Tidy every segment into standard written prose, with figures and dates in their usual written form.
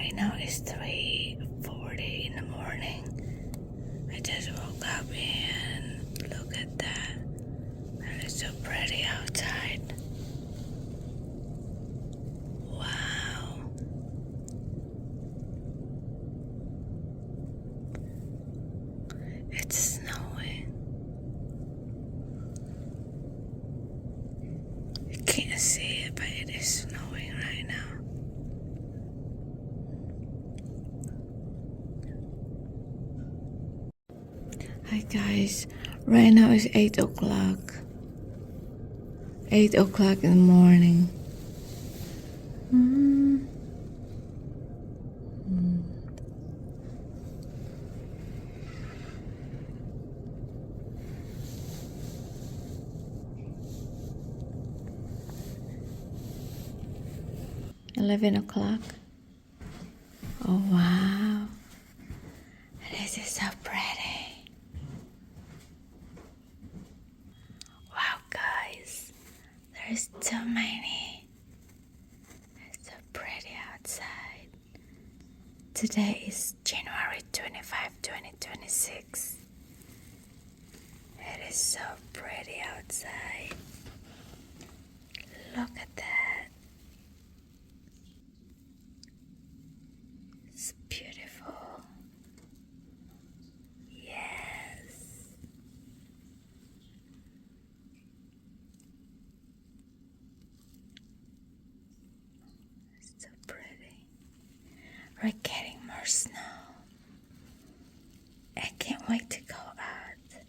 Right now it's 3:40 in the morning. I just woke up and look at that. And it's so pretty outside. Wow. It's snowing. You can't see it, but it is snowing right now. Hi guys, right now it's 8 o'clock. 8 o'clock in the morning. Mm. 11 o'clock. Oh wow. This is so pretty. Wow guys, there's so many. It's so pretty outside. Today is January 25, 2026. It is so pretty outside. Look at that. It's beautiful. Yes. It's so pretty. We're getting more snow. I can't wait to go out.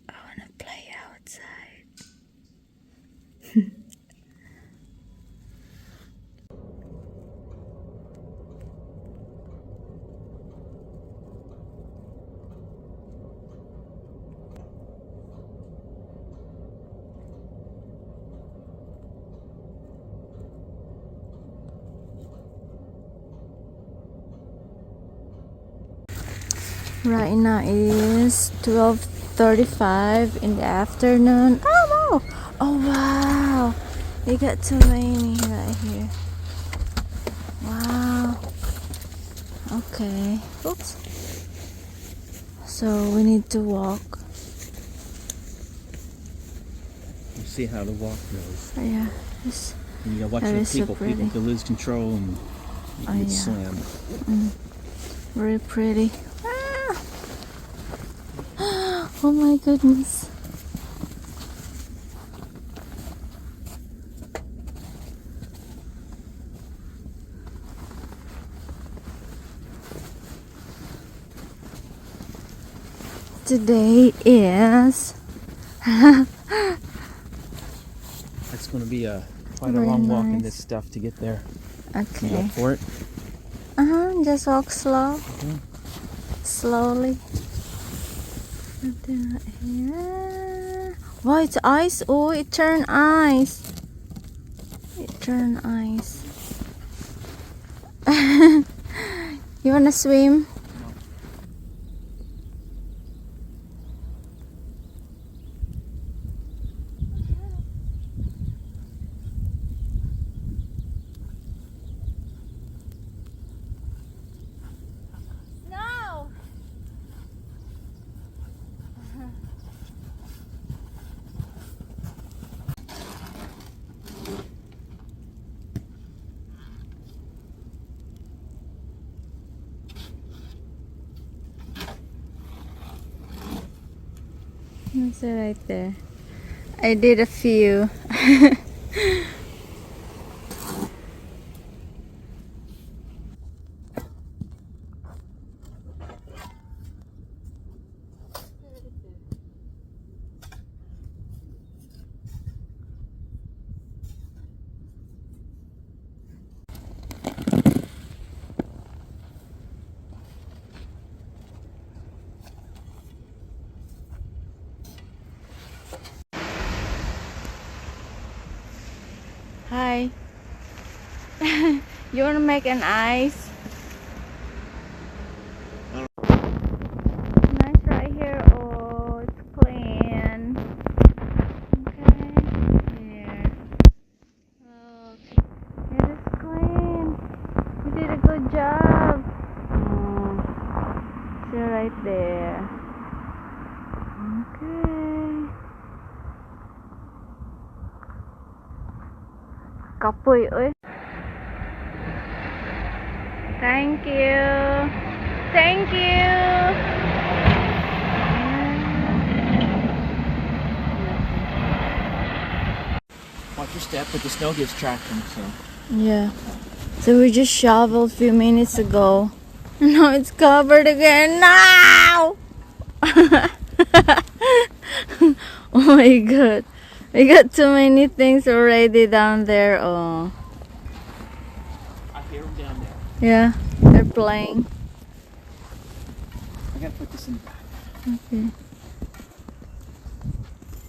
I want to play outside. Right now is 12:35 in the afternoon. Oh no! Oh wow! We got so many right here. Wow. Okay. Oops. So we need to walk. You see how the walk goes. Yeah. It's, And you gotta watch that those is so people. pretty. People could lose control and you Oh, get yeah. slammed. very pretty. Oh my goodness. Today is It's going to be quite a Very long walk in nice. this stuff to get there. You okay. up for it? Just walk slow. Okay. Slowly. And then right here. Wow, it's ice. Oh, it turned ice. It turned ice. You wanna swim? No. It's right there. I did a few. Hi. You wanna make an ice? Nice right here. Oh, it's clean. Okay. Here. Okay. It is clean. We did job. See right there. Okay. Kapoy, oy. Thank you. Thank you. Watch your step, but the snow gives traction, so. Yeah. So we just shoveled a few minutes ago. Now it's covered again. Now! Oh my god. We got too many things already down there. Oh. I hear them down there. Yeah, they're playing. I gotta put this in the back. Okay.